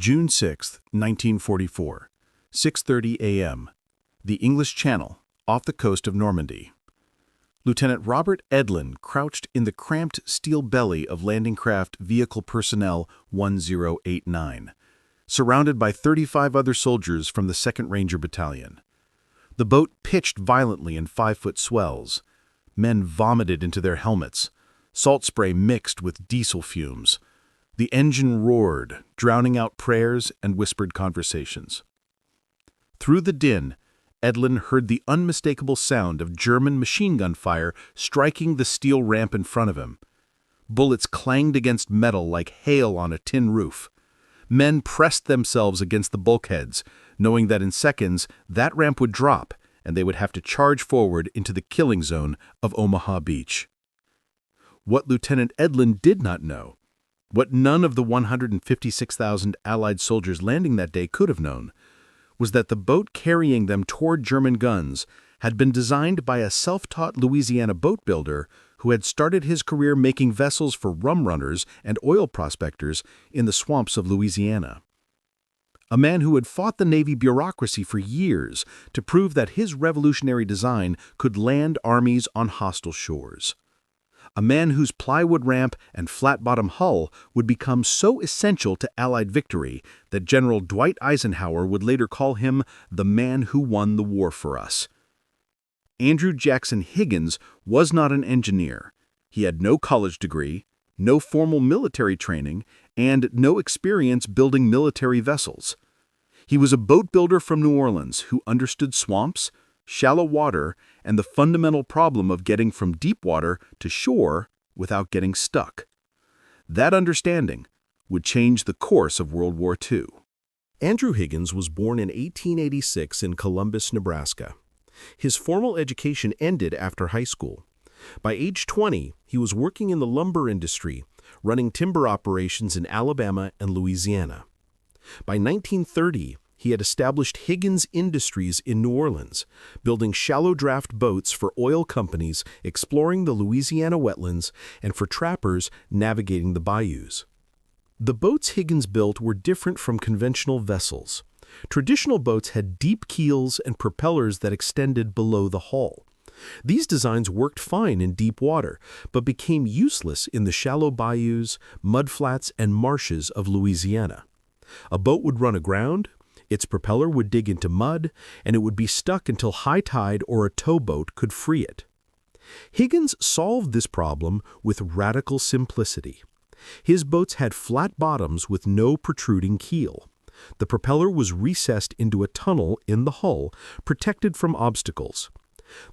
June 6, 1944, 6:30 a.m., the English Channel, off the coast of Normandy. Lieutenant Robert Edlin crouched in the cramped steel belly of landing craft Vehicle Personnel 1089, surrounded by 35 other soldiers from the 2nd Ranger Battalion. The boat pitched violently in 5-foot swells. Men vomited into their helmets. Salt spray mixed with diesel fumes. The engine roared, drowning out prayers and whispered conversations. Through the din, Edlin heard the unmistakable sound of German machine gun fire striking the steel ramp in front of him. Bullets clanged against metal like hail on a tin roof. Men pressed themselves against the bulkheads, knowing that in seconds that ramp would drop and they would have to charge forward into the killing zone of Omaha Beach. What Lieutenant Edlin did not know, what none of the 156,000 Allied soldiers landing that day could have known, was that the boat carrying them toward German guns had been designed by a self-taught Louisiana boat builder who had started his career making vessels for rum runners and oil prospectors in the swamps of Louisiana. A man who had fought the Navy bureaucracy for years to prove that his revolutionary design could land armies on hostile shores. A man whose plywood ramp and flat-bottom hull would become so essential to Allied victory that General Dwight Eisenhower would later call him the man who won the war for us. Andrew Jackson Higgins was not an engineer. He had no college degree, no formal military training, and no experience building military vessels. He was a boat builder from New Orleans who understood swamps, shallow water, and the fundamental problem of getting from deep water to shore without getting stuck. That understanding would change the course of World War II. Andrew Higgins was born in 1886 in Columbus, Nebraska. His formal education ended after high school. By age 20, he was working in the lumber industry, running timber operations in Alabama and Louisiana. By 1930, he had established Higgins Industries in New Orleans, building shallow draft boats for oil companies exploring the Louisiana wetlands and for trappers navigating the bayous. The boats Higgins built were different from conventional vessels. Traditional boats had deep keels and propellers that extended below the hull. These designs worked fine in deep water, but became useless in the shallow bayous, mudflats, and marshes of Louisiana. A boat would run aground, its propeller would dig into mud, and it would be stuck until high tide or a towboat could free it. Higgins solved this problem with radical simplicity. His boats had flat bottoms with no protruding keel. The propeller was recessed into a tunnel in the hull, protected from obstacles.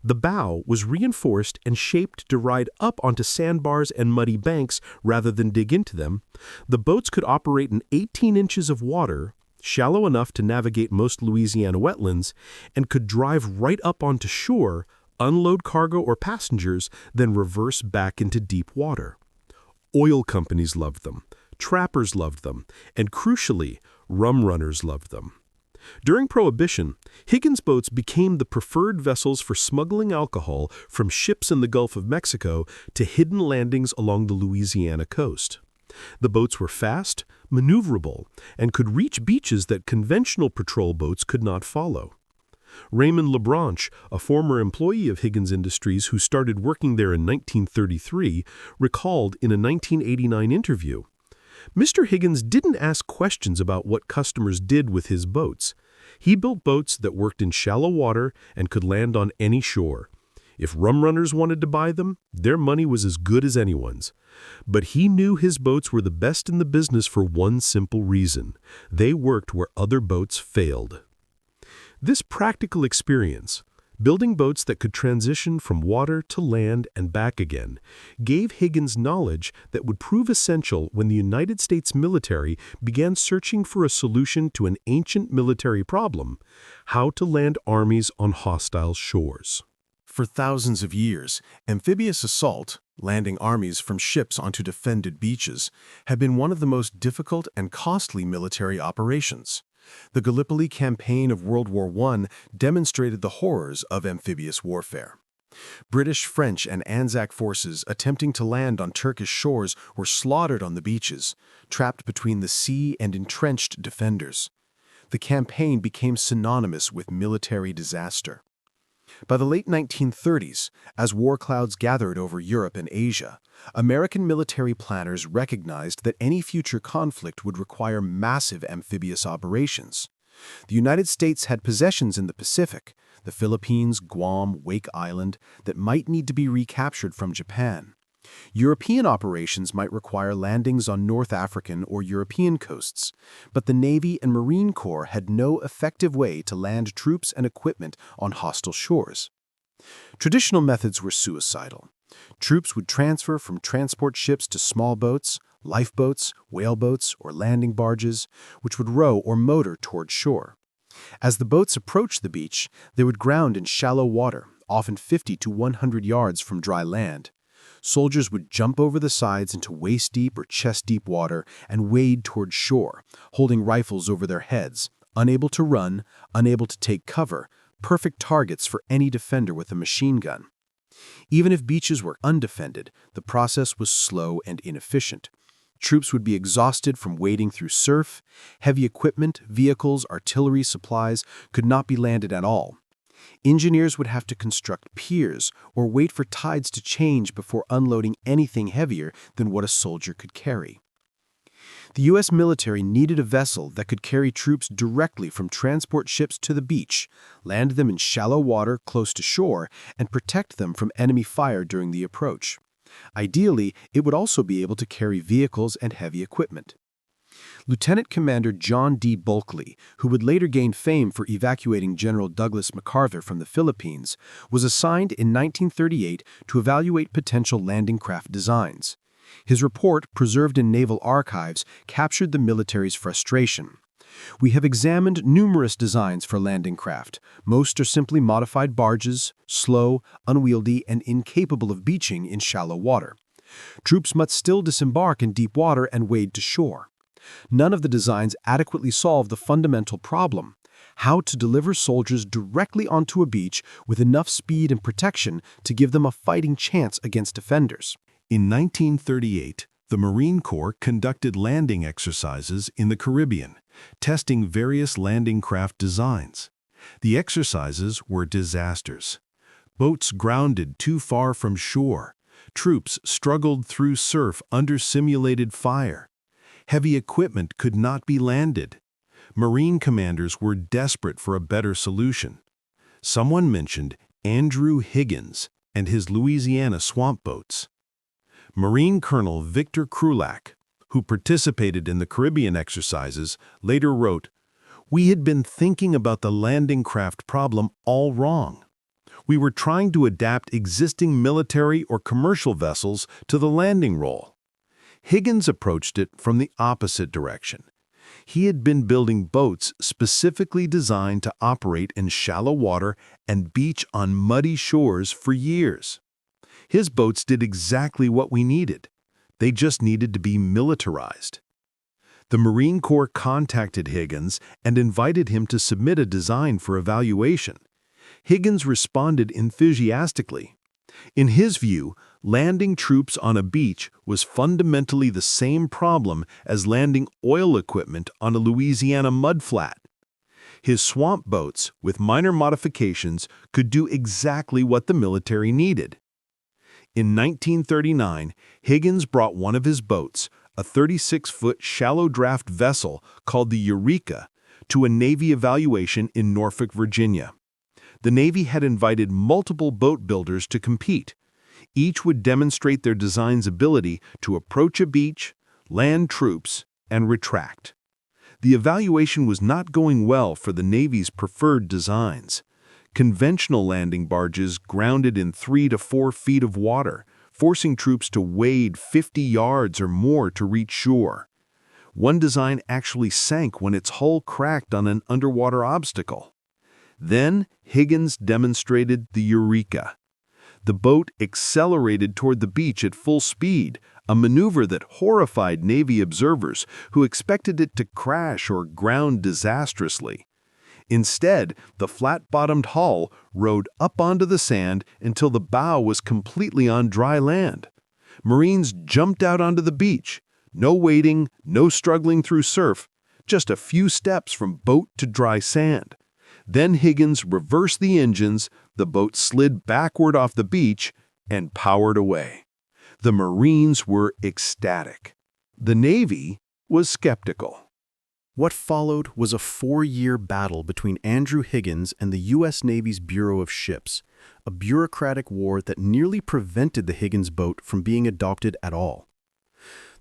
The bow was reinforced and shaped to ride up onto sandbars and muddy banks rather than dig into them. The boats could operate in 18 inches of water, shallow enough to navigate most Louisiana wetlands, and could drive right up onto shore, unload cargo or passengers, then reverse back into deep water. Oil companies loved them, trappers loved them, and crucially, rum runners loved them. During Prohibition, Higgins boats became the preferred vessels for smuggling alcohol from ships in the Gulf of Mexico to hidden landings along the Louisiana coast. The boats were fast, maneuverable, and could reach beaches that conventional patrol boats could not follow. Raymond LeBranche, a former employee of Higgins Industries who started working there in 1933, recalled in a 1989 interview, "Mr. Higgins didn't ask questions about what customers did with his boats. He built boats that worked in shallow water and could land on any shore. If rum runners wanted to buy them, their money was as good as anyone's. But he knew his boats were the best in the business for one simple reason: they worked where other boats failed." This practical experience, building boats that could transition from water to land and back again, gave Higgins knowledge that would prove essential when the United States military began searching for a solution to an ancient military problem: how to land armies on hostile shores. For thousands of years, amphibious assault, landing armies from ships onto defended beaches, had been one of the most difficult and costly military operations. The Gallipoli campaign of World War I demonstrated the horrors of amphibious warfare. British, French, and Anzac forces attempting to land on Turkish shores were slaughtered on the beaches, trapped between the sea and entrenched defenders. The campaign became synonymous with military disaster. By the late 1930s, as war clouds gathered over Europe and Asia, American military planners recognized that any future conflict would require massive amphibious operations. The United States had possessions in the Pacific, the Philippines, Guam, Wake Island, that might need to be recaptured from Japan. European operations might require landings on North African or European coasts, but the Navy and Marine Corps had no effective way to land troops and equipment on hostile shores. Traditional methods were suicidal. Troops would transfer from transport ships to small boats, lifeboats, whaleboats, or landing barges, which would row or motor toward shore. As the boats approached the beach, they would ground in shallow water, often 50 to 100 yards from dry land. Soldiers would jump over the sides into waist-deep or chest-deep water and wade toward shore, holding rifles over their heads, unable to run, unable to take cover, perfect targets for any defender with a machine gun. Even if beaches were undefended, the process was slow and inefficient. Troops would be exhausted from wading through surf. Heavy equipment, vehicles, artillery supplies could not be landed at all. Engineers would have to construct piers or wait for tides to change before unloading anything heavier than what a soldier could carry. The U.S. military needed a vessel that could carry troops directly from transport ships to the beach, land them in shallow water close to shore, and protect them from enemy fire during the approach. Ideally, it would also be able to carry vehicles and heavy equipment. Lieutenant Commander John D. Bulkley, who would later gain fame for evacuating General Douglas MacArthur from the Philippines, was assigned in 1938 to evaluate potential landing craft designs. His report, preserved in naval archives, captured the military's frustration. We have examined numerous designs for landing craft. Most are simply modified barges, slow, unwieldy, and incapable of beaching in shallow water. Troops must still disembark in deep water and wade to shore. None of the designs adequately solve the fundamental problem: how to deliver soldiers directly onto a beach with enough speed and protection to give them a fighting chance against defenders. In 1938, the Marine Corps conducted landing exercises in the Caribbean, testing various landing craft designs. The exercises were disasters. Boats grounded too far from shore. Troops struggled through surf under simulated fire. Heavy equipment could not be landed. Marine commanders were desperate for a better solution. Someone mentioned Andrew Higgins and his Louisiana swamp boats. Marine Colonel Victor Krulak, who participated in the Caribbean exercises, later wrote, "We had been thinking about the landing craft problem all wrong. We were trying to adapt existing military or commercial vessels to the landing role." Higgins approached it from the opposite direction. He had been building boats specifically designed to operate in shallow water and beach on muddy shores for years. His boats did exactly what we needed. They just needed to be militarized. The Marine Corps contacted Higgins and invited him to submit a design for evaluation. Higgins responded enthusiastically. In his view, landing troops on a beach was fundamentally the same problem as landing oil equipment on a Louisiana mudflat. His swamp boats, with minor modifications, could do exactly what the military needed. In 1939, Higgins brought one of his boats, a 36-foot shallow draft vessel called the Eureka, to a Navy evaluation in Norfolk, Virginia. The Navy had invited multiple boat builders to compete. Each would demonstrate their design's ability to approach a beach, land troops, and retract. The evaluation was not going well for the Navy's preferred designs. Conventional landing barges grounded in 3 to 4 feet of water, forcing troops to wade 50 yards or more to reach shore. One design actually sank when its hull cracked on an underwater obstacle. Then Higgins demonstrated the Eureka. The boat accelerated toward the beach at full speed, a maneuver that horrified Navy observers who expected it to crash or ground disastrously. Instead, the flat-bottomed hull rode up onto the sand until the bow was completely on dry land. Marines jumped out onto the beach. No waiting, no struggling through surf, just a few steps from boat to dry sand. Then Higgins reversed the engines, the boat slid backward off the beach, and powered away. The Marines were ecstatic. The Navy was skeptical. What followed was a 4-year battle between Andrew Higgins and the U.S. Navy's Bureau of Ships, a bureaucratic war that nearly prevented the Higgins boat from being adopted at all.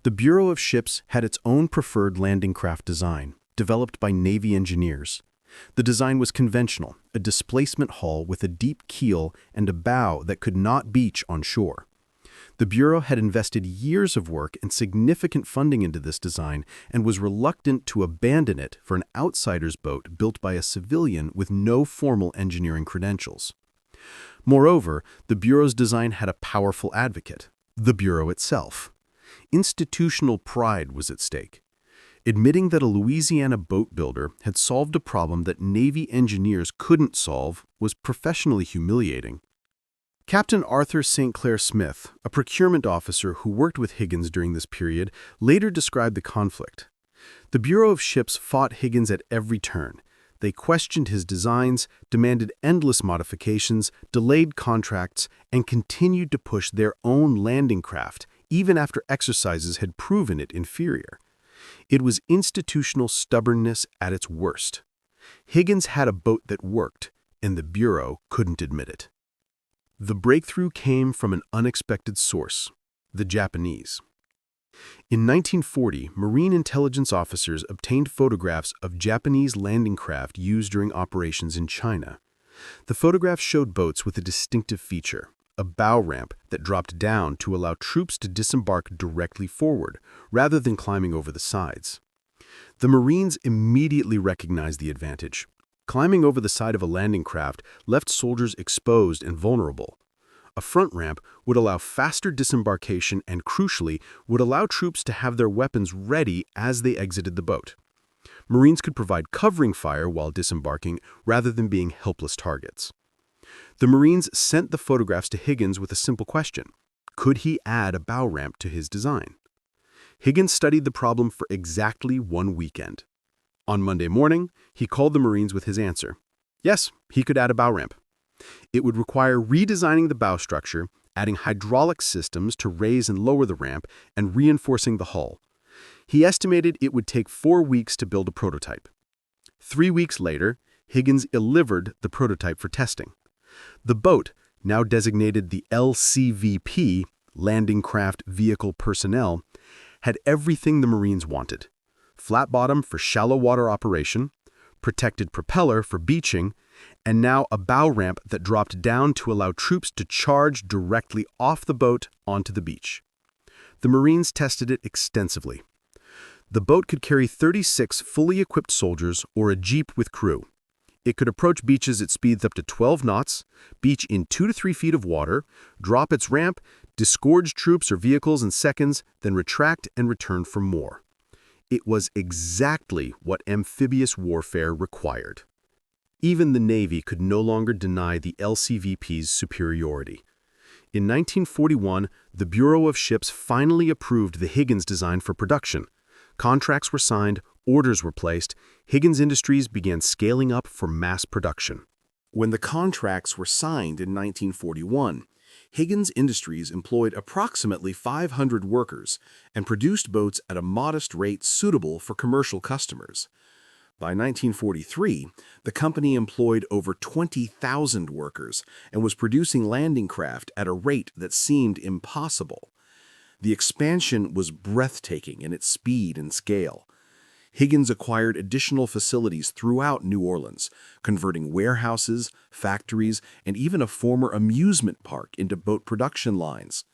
The Bureau of Ships had its own preferred landing craft design, developed by Navy engineers. The design was conventional, a displacement hull with a deep keel and a bow that could not beach on shore. The Bureau had invested years of work and significant funding into this design and was reluctant to abandon it for an outsider's boat built by a civilian with no formal engineering credentials. Moreover, the Bureau's design had a powerful advocate, the Bureau itself. Institutional pride was at stake. Admitting that a Louisiana boat builder had solved a problem that Navy engineers couldn't solve was professionally humiliating. Captain Arthur St. Clair Smith, a procurement officer who worked with Higgins during this period, later described the conflict. The Bureau of Ships fought Higgins at every turn. They questioned his designs, demanded endless modifications, delayed contracts, and continued to push their own landing craft, even after exercises had proven it inferior. It was institutional stubbornness at its worst. Higgins had a boat that worked, and the Bureau couldn't admit it. The breakthrough came from an unexpected source, the Japanese. In 1940, Marine intelligence officers obtained photographs of Japanese landing craft used during operations in China. The photographs showed boats with a distinctive feature, a bow ramp that dropped down to allow troops to disembark directly forward, rather than climbing over the sides. The Marines immediately recognized the advantage. Climbing over the side of a landing craft left soldiers exposed and vulnerable. A front ramp would allow faster disembarkation and, crucially, would allow troops to have their weapons ready as they exited the boat. Marines could provide covering fire while disembarking rather than being helpless targets. The Marines sent the photographs to Higgins with a simple question: could he add a bow ramp to his design? Higgins studied the problem for exactly 1 weekend. On Monday morning, he called the Marines with his answer. Yes, he could add a bow ramp. It would require redesigning the bow structure, adding hydraulic systems to raise and lower the ramp, and reinforcing the hull. He estimated it would take 4 weeks to build a prototype. 3 weeks later, Higgins delivered the prototype for testing. The boat, now designated the LCVP, Landing Craft Vehicle Personnel, had everything the Marines wanted: flat bottom for shallow water operation, protected propeller for beaching, and now a bow ramp that dropped down to allow troops to charge directly off the boat onto the beach. The Marines tested it extensively. The boat could carry 36 fully equipped soldiers or a jeep with crew. It could approach beaches at speeds up to 12 knots, beach in 2 to 3 feet of water, drop its ramp, disgorge troops or vehicles in seconds, then retract and return for more. It was exactly what amphibious warfare required. Even the Navy could no longer deny the LCVP's superiority. In 1941, the Bureau of Ships finally approved the Higgins design for production. Contracts were signed, orders were placed, Higgins Industries began scaling up for mass production. When the contracts were signed in 1941, Higgins Industries employed approximately 500 workers and produced boats at a modest rate suitable for commercial customers. By 1943, the company employed over 20,000 workers and was producing landing craft at a rate that seemed impossible. The expansion was breathtaking in its speed and scale. Higgins acquired additional facilities throughout New Orleans, converting warehouses, factories, and even a former amusement park into boat production lines.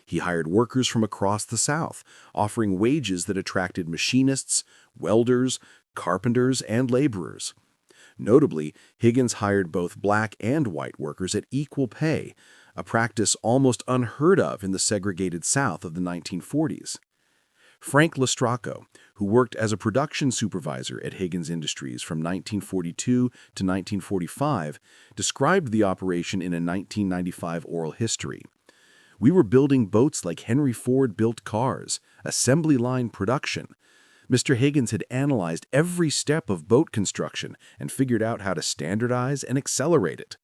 He hired workers from across the South, offering wages that attracted machinists, welders, carpenters, and laborers. Notably, Higgins hired both black and white workers at equal pay, a practice almost unheard of in the segregated South of the 1940s. Frank Lestracco, who worked as a production supervisor at Higgins Industries from 1942 to 1945, described the operation in a 1995 oral history. "We were building boats like Henry Ford built cars, assembly line production. Mr. Higgins had analyzed every step of boat construction and figured out how to standardize and accelerate it.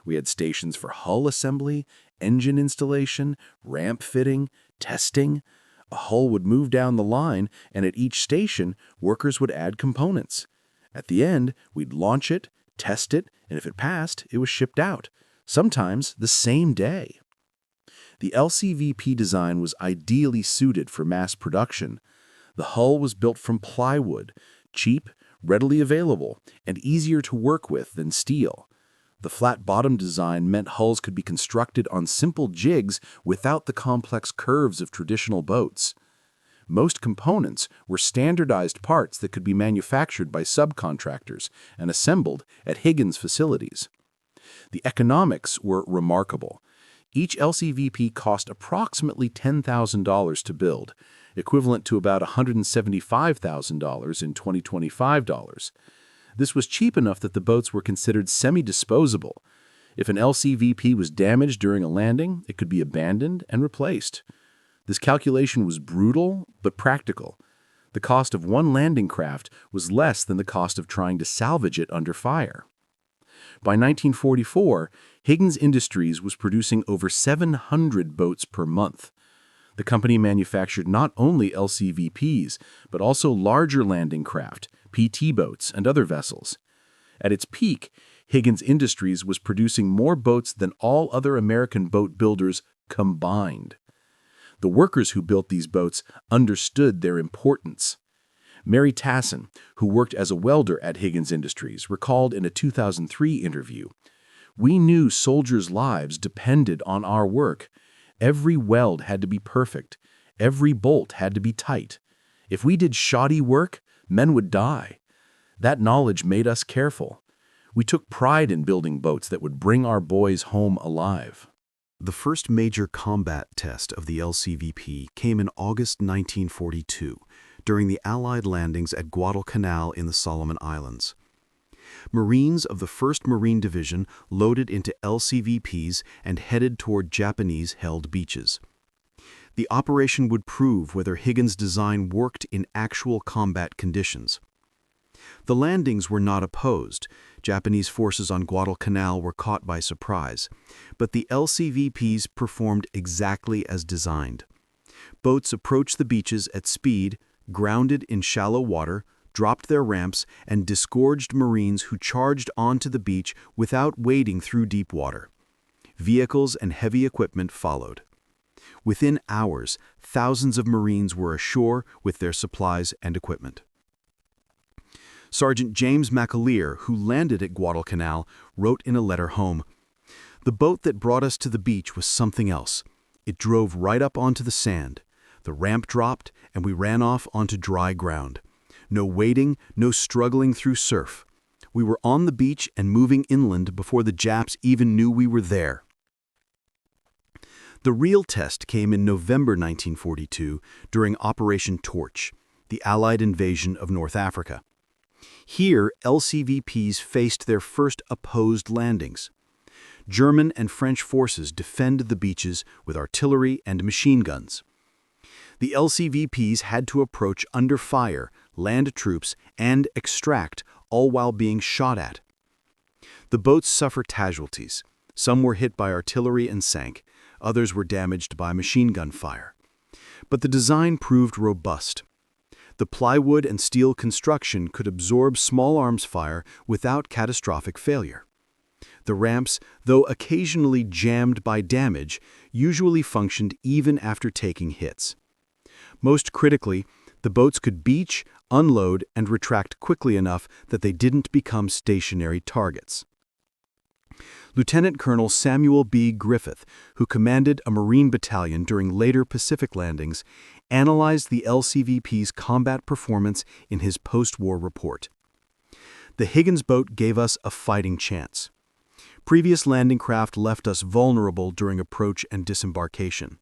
We had stations for hull assembly, engine installation, ramp fitting, testing. A hull would move down the line, and at each station, workers would add components. At the end, we'd launch it, test it, and if it passed, it was shipped out, sometimes the same day." The LCVP design was ideally suited for mass production. The hull was built from plywood, cheap, readily available, and easier to work with than steel. The flat-bottom design meant hulls could be constructed on simple jigs without the complex curves of traditional boats. Most components were standardized parts that could be manufactured by subcontractors and assembled at Higgins facilities. The economics were remarkable. Each LCVP cost approximately $10,000 to build, equivalent to about $175,000 in 2025 dollars. This was cheap enough that the boats were considered semi-disposable. If an LCVP was damaged during a landing, it could be abandoned and replaced. This calculation was brutal but practical. The cost of one landing craft was less than the cost of trying to salvage it under fire. By 1944, Higgins Industries was producing over 700 boats per month. The company manufactured not only LCVPs, but also larger landing craft, PT boats, and other vessels. At its peak, Higgins Industries was producing more boats than all other American boat builders combined. The workers who built these boats understood their importance. Mary Tassin, who worked as a welder at Higgins Industries, recalled in a 2003 interview, "We knew soldiers' lives depended on our work. Every weld had to be perfect. Every bolt had to be tight. If we did shoddy work, men would die. That knowledge made us careful. We took pride in building boats that would bring our boys home alive." The first major combat test of the LCVP came in August 1942, during the Allied landings at Guadalcanal in the Solomon Islands. Marines of the 1st Marine Division loaded into LCVPs and headed toward Japanese-held beaches. The operation would prove whether Higgins' design worked in actual combat conditions. The landings were not opposed. Japanese forces on Guadalcanal were caught by surprise, but the LCVPs performed exactly as designed. Boats approached the beaches at speed, grounded in shallow water, dropped their ramps, and disgorged Marines who charged onto the beach without wading through deep water. Vehicles and heavy equipment followed. Within hours, thousands of Marines were ashore with their supplies and equipment. Sergeant James McAleer, who landed at Guadalcanal, wrote in a letter home, "The boat that brought us to the beach was something else. It drove right up onto the sand. The ramp dropped, and we ran off onto dry ground. No wading, no struggling through surf. We were on the beach and moving inland before the Japs even knew we were there." The real test came in November 1942 during Operation Torch, the Allied invasion of North Africa. Here, LCVPs faced their first opposed landings. German and French forces defended the beaches with artillery and machine guns. The LCVPs had to approach under fire, land troops, and extract, all while being shot at. The boats suffered casualties. Some were hit by artillery and sank. Others were damaged by machine gun fire. But the design proved robust. The plywood and steel construction could absorb small arms fire without catastrophic failure. The ramps, though occasionally jammed by damage, usually functioned even after taking hits. Most critically, the boats could beach, unload, and retract quickly enough that they didn't become stationary targets. Lieutenant Colonel Samuel B. Griffith, who commanded a Marine battalion during later Pacific landings, analyzed the LCVP's combat performance in his post-war report. "The Higgins boat gave us a fighting chance. Previous landing craft left us vulnerable during approach and disembarkation.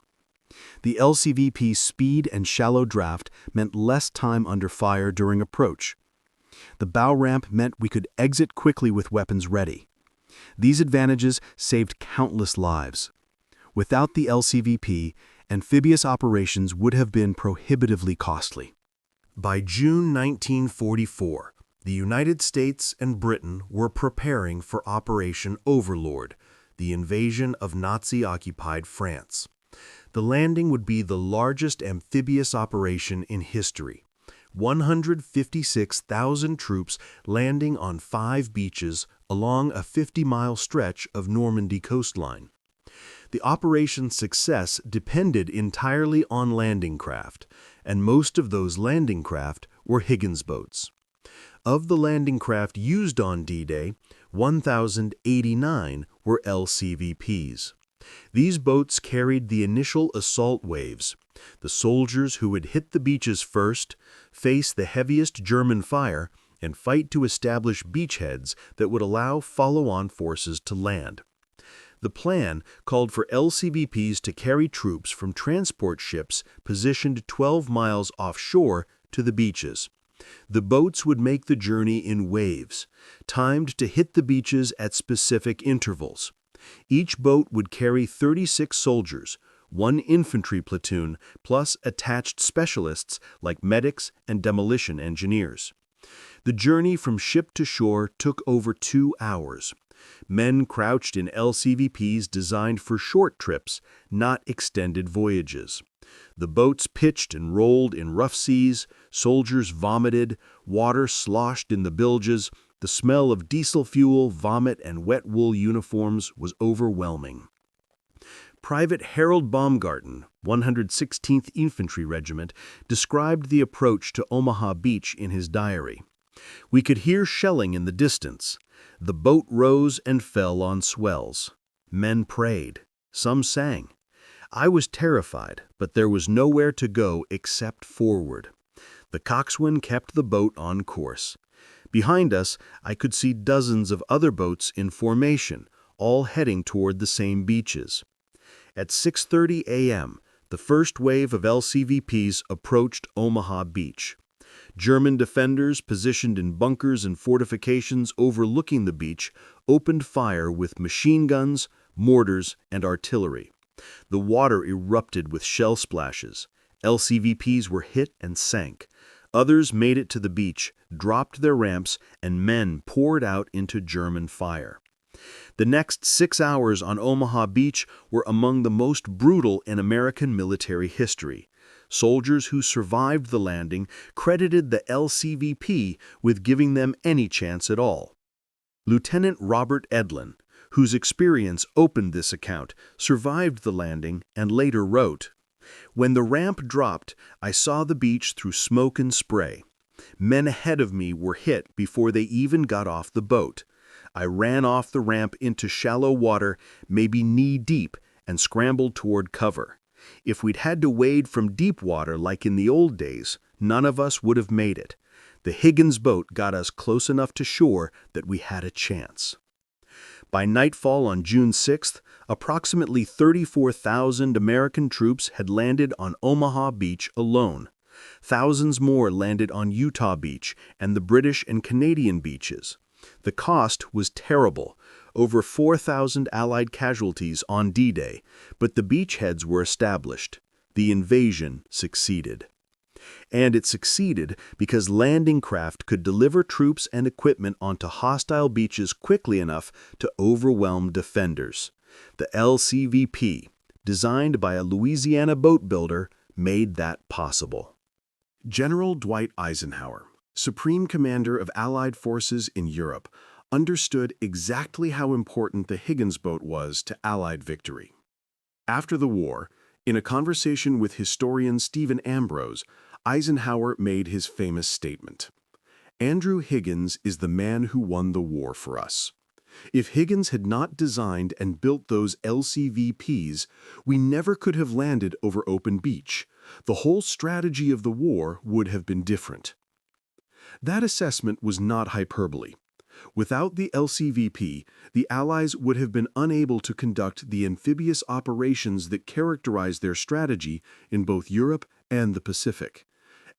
The LCVP's speed and shallow draft meant less time under fire during approach. The bow ramp meant we could exit quickly with weapons ready. These advantages saved countless lives. Without the LCVP, amphibious operations would have been prohibitively costly. By June 1944, the United States and Britain were preparing for Operation Overlord, the invasion of Nazi-occupied France. The landing would be the largest amphibious operation in history. 156,000 troops landing on 5 beaches along a 50-mile stretch of Normandy coastline. The operation's success depended entirely on landing craft, and most of those landing craft were Higgins boats. Of the landing craft used on D-Day, 1,089 were LCVPs. These boats carried the initial assault waves. The soldiers who would hit the beaches first, face the heaviest German fire, and fight to establish beachheads that would allow follow-on forces to land. The plan called for LCVPs to carry troops from transport ships positioned 12 miles offshore to the beaches. The boats would make the journey in waves, timed to hit the beaches at specific intervals. Each boat would carry 36 soldiers, 1 infantry platoon, plus attached specialists like medics and demolition engineers. The journey from ship to shore took over 2 hours. Men crouched in LCVPs designed for short trips, not extended voyages. The boats pitched and rolled in rough seas, soldiers vomited, water sloshed in the bilges, the smell of diesel fuel, vomit, and wet wool uniforms was overwhelming. Private Harold Baumgarten, 116th Infantry Regiment, described the approach to Omaha Beach in his diary. "We could hear shelling in the distance. The boat rose and fell on swells. Men prayed. Some sang. I was terrified, but there was nowhere to go except forward. The coxswain kept the boat on course. Behind us, I could see dozens of other boats in formation, all heading toward the same beaches. At 6:30 a.m., the first wave of LCVPs approached Omaha Beach. German defenders positioned in bunkers and fortifications overlooking the beach opened fire with machine guns, mortars, and artillery. The water erupted with shell splashes. LCVPs were hit and sank. Others made it to the beach, dropped their ramps, and men poured out into German fire. The next 6 hours on Omaha Beach were among the most brutal in American military history. Soldiers who survived the landing credited the LCVP with giving them any chance at all. Lieutenant Robert Edlin, whose experience opened this account, survived the landing and later wrote, "When the ramp dropped, I saw the beach through smoke and spray. Men ahead of me were hit before they even got off the boat. I ran off the ramp into shallow water, maybe knee-deep, and scrambled toward cover. If we'd had to wade from deep water like in the old days, none of us would have made it. The Higgins boat got us close enough to shore that we had a chance." By nightfall on June 6th, approximately 34,000 American troops had landed on Omaha Beach alone. Thousands more landed on Utah Beach and the British and Canadian beaches. The cost was terrible, over 4,000 Allied casualties on D-Day, but the beachheads were established. The invasion succeeded. And it succeeded because landing craft could deliver troops and equipment onto hostile beaches quickly enough to overwhelm defenders. The LCVP, designed by a Louisiana boat builder, made that possible. General Dwight Eisenhower, Supreme Commander of Allied forces in Europe, understood exactly how important the Higgins boat was to Allied victory. After the war, in a conversation with historian Stephen Ambrose, Eisenhower made his famous statement, "Andrew Higgins is the man who won the war for us. If Higgins had not designed and built those LCVPs, we never could have landed over open beach. The whole strategy of the war would have been different." That assessment was not hyperbole. Without the LCVP, the Allies would have been unable to conduct the amphibious operations that characterized their strategy in both Europe and the Pacific.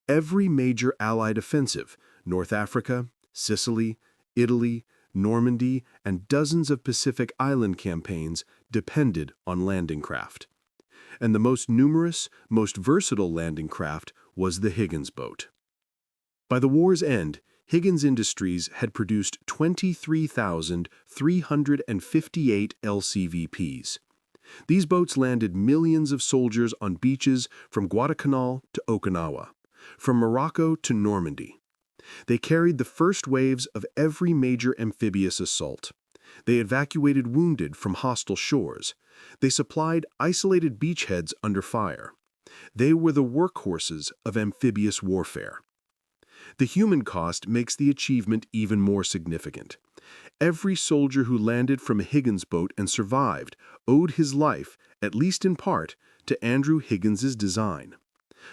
Every major Allied offensive, North Africa, Sicily, Italy, Normandy, and dozens of Pacific Island campaigns depended on landing craft. And the most numerous, most versatile landing craft was the Higgins boat. By the war's end, Higgins Industries had produced 23,358 LCVPs. These boats landed millions of soldiers on beaches from Guadalcanal to Okinawa, from Morocco to Normandy. They carried the first waves of every major amphibious assault. They evacuated wounded from hostile shores. They supplied isolated beachheads under fire. They were the workhorses of amphibious warfare. The human cost makes the achievement even more significant. Every soldier who landed from a Higgins boat and survived owed his life, at least in part, to Andrew Higgins's design.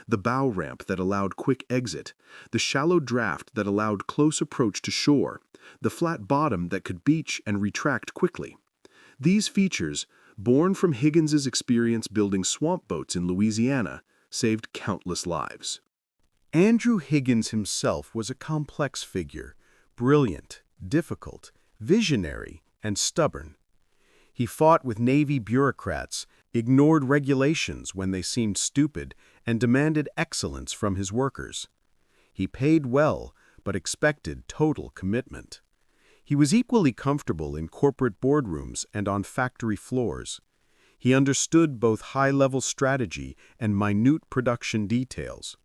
The bow ramp that allowed quick exit, the shallow draft that allowed close approach to shore, the flat bottom that could beach and retract quickly. These features, born from Higgins's experience building swamp boats in Louisiana, saved countless lives. Andrew Higgins himself was a complex figure, brilliant, difficult, visionary, and stubborn. He fought with Navy bureaucrats, ignored regulations when they seemed stupid, and demanded excellence from his workers. He paid well, but expected total commitment. He was equally comfortable in corporate boardrooms and on factory floors. He understood both high-level strategy and minute production details.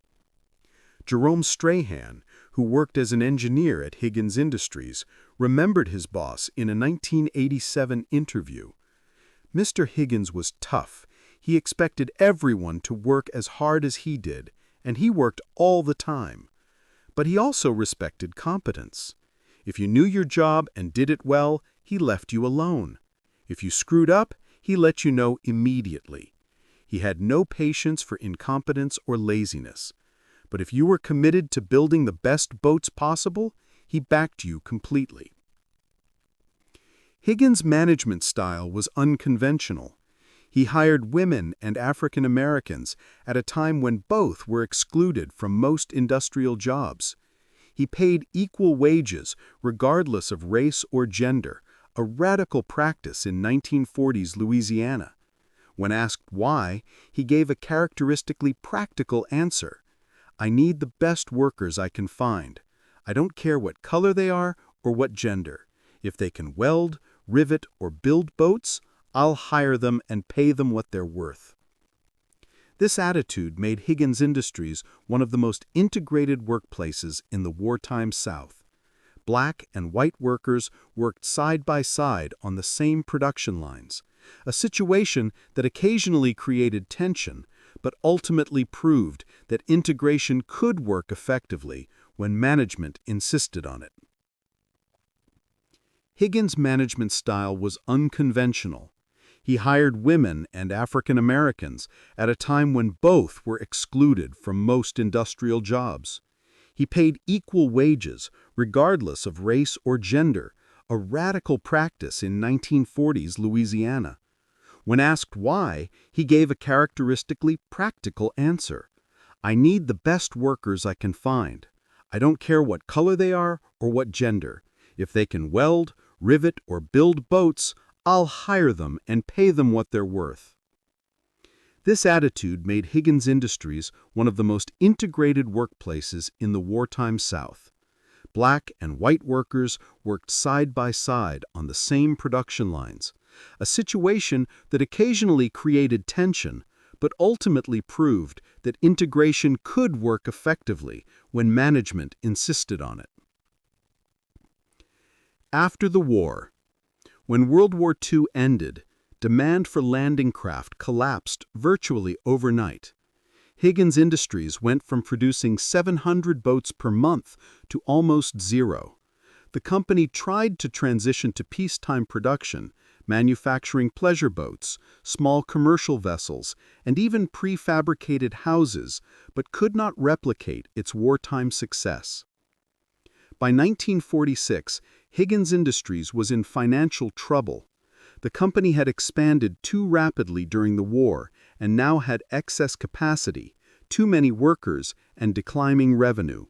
Jerome Strahan, who worked as an engineer at Higgins Industries, remembered his boss in a 1987 interview. Mr. Higgins was tough. He expected everyone to work as hard as he did, and he worked all the time. But he also respected competence. If you knew your job and did it well, he left you alone. If you screwed up, he let you know immediately. He had no patience for incompetence or laziness. But if you were committed to building the best boats possible, he backed you completely. Higgins' management style was unconventional. He hired women and African Americans at a time when both were excluded from most industrial jobs. He paid equal wages regardless of race or gender, a radical practice in 1940s Louisiana. When asked why, he gave a characteristically practical answer. I need the best workers I can find. I don't care what color they are or what gender. If they can weld, rivet, or build boats, I'll hire them and pay them what they're worth. This attitude made Higgins Industries one of the most integrated workplaces in the wartime South. Black and white workers worked side by side on the same production lines, a situation that occasionally created tension, but ultimately proved that integration could work effectively when management insisted on it. Higgins' management style was unconventional. He hired women and African Americans at a time when both were excluded from most industrial jobs. He paid equal wages, regardless of race or gender, a radical practice in 1940s Louisiana. When asked why, he gave a characteristically practical answer. I need the best workers I can find. I don't care what color they are or what gender. If they can weld, rivet, or build boats, I'll hire them and pay them what they're worth. This attitude made Higgins Industries one of the most integrated workplaces in the wartime South. Black and white workers worked side by side on the same production lines, a situation that occasionally created tension, but ultimately proved that integration could work effectively when management insisted on it. After the war, when World War II ended, demand for landing craft collapsed virtually overnight. Higgins Industries went from producing 700 boats per month to almost zero. The company tried to transition to peacetime production, manufacturing pleasure boats, small commercial vessels, and even prefabricated houses, but could not replicate its wartime success. By 1946, Higgins Industries was in financial trouble. The company had expanded too rapidly during the war and now had excess capacity, too many workers, and declining revenue.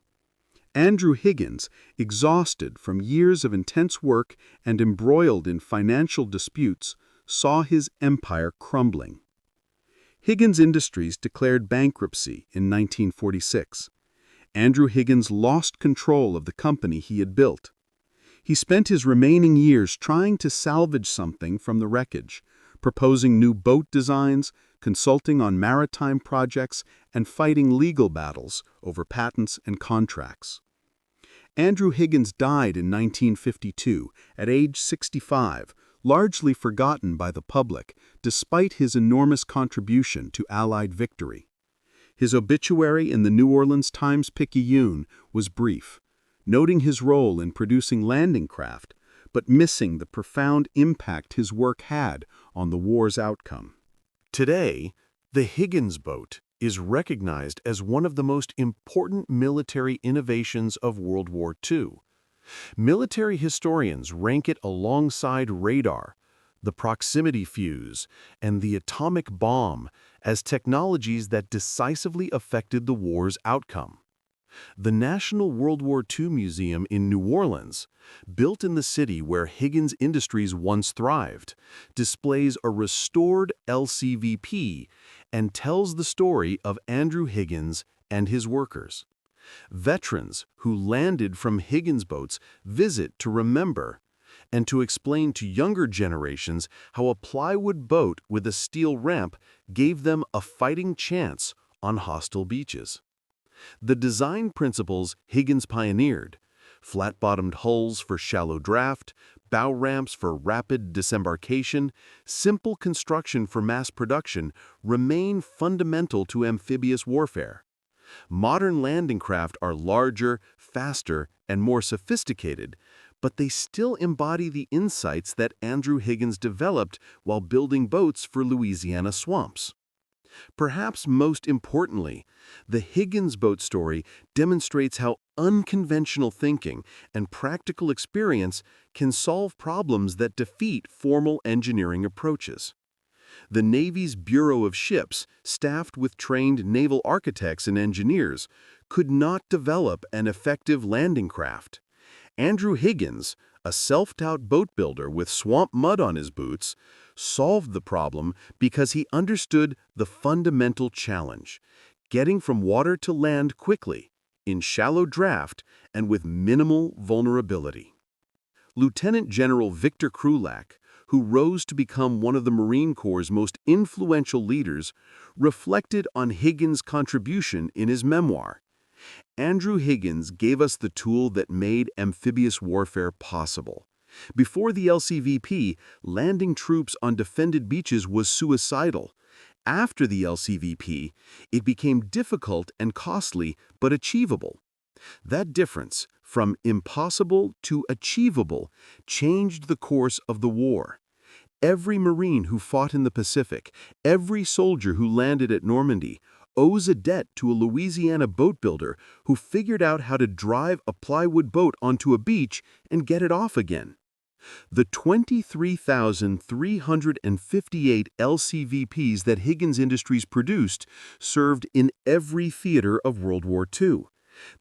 Andrew Higgins, exhausted from years of intense work and embroiled in financial disputes, saw his empire crumbling. Higgins Industries declared bankruptcy in 1946. Andrew Higgins lost control of the company he had built. He spent his remaining years trying to salvage something from the wreckage, proposing new boat designs, consulting on maritime projects, and fighting legal battles over patents and contracts. Andrew Higgins died in 1952 at age 65, largely forgotten by the public, despite his enormous contribution to Allied victory. His obituary in the New Orleans Times-Picayune was brief, noting his role in producing landing craft, but missing the profound impact his work had on the war's outcome. Today, the Higgins boat is recognized as one of the most important military innovations of World War II. Military historians rank it alongside radar, the proximity fuse, and the atomic bomb as technologies that decisively affected the war's outcome. The National World War II Museum in New Orleans, built in the city where Higgins Industries once thrived, displays a restored LCVP and tells the story of Andrew Higgins and his workers. Veterans who landed from Higgins boats visit to remember and to explain to younger generations how a plywood boat with a steel ramp gave them a fighting chance on hostile beaches. The design principles Higgins pioneered, flat-bottomed hulls for shallow draft, bow ramps for rapid disembarkation, simple construction for mass production, remain fundamental to amphibious warfare. Modern landing craft are larger, faster, and more sophisticated, but they still embody the insights that Andrew Higgins developed while building boats for Louisiana swamps. Perhaps most importantly, the Higgins boat story demonstrates how unconventional thinking and practical experience can solve problems that defeat formal engineering approaches. The Navy's Bureau of Ships, staffed with trained naval architects and engineers, could not develop an effective landing craft. Andrew Higgins, a self-taught boat builder with swamp mud on his boots, solved the problem because he understood the fundamental challenge: getting from water to land quickly, in shallow draft, and with minimal vulnerability. Lieutenant General Victor Krulak, who rose to become one of the Marine Corps' most influential leaders, reflected on Higgins' contribution in his memoir. Andrew Higgins gave us the tool that made amphibious warfare possible. Before the LCVP, landing troops on defended beaches was suicidal. After the LCVP, it became difficult and costly, but achievable. That difference, from impossible to achievable, changed the course of the war. Every Marine who fought in the Pacific, every soldier who landed at Normandy, owes a debt to a Louisiana boat builder who figured out how to drive a plywood boat onto a beach and get it off again. The 23,358 LCVPs that Higgins Industries produced served in every theater of World War II.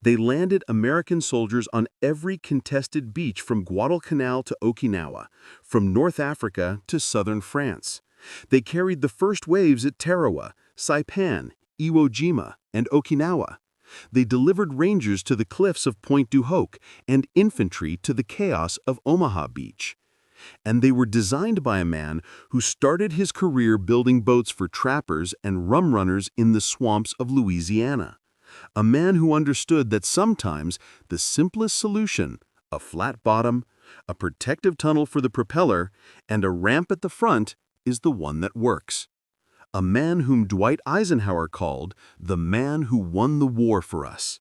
They landed American soldiers on every contested beach from Guadalcanal to Okinawa, from North Africa to southern France. They carried the first waves at Tarawa, Saipan, Iwo Jima, and Okinawa. They delivered rangers to the cliffs of Point du Hoc and infantry to the chaos of Omaha Beach. And they were designed by a man who started his career building boats for trappers and rum runners in the swamps of Louisiana. A man who understood that sometimes the simplest solution, a flat bottom, a protective tunnel for the propeller, and a ramp at the front, is the one that works. A man whom Dwight Eisenhower called the man who won the war for us.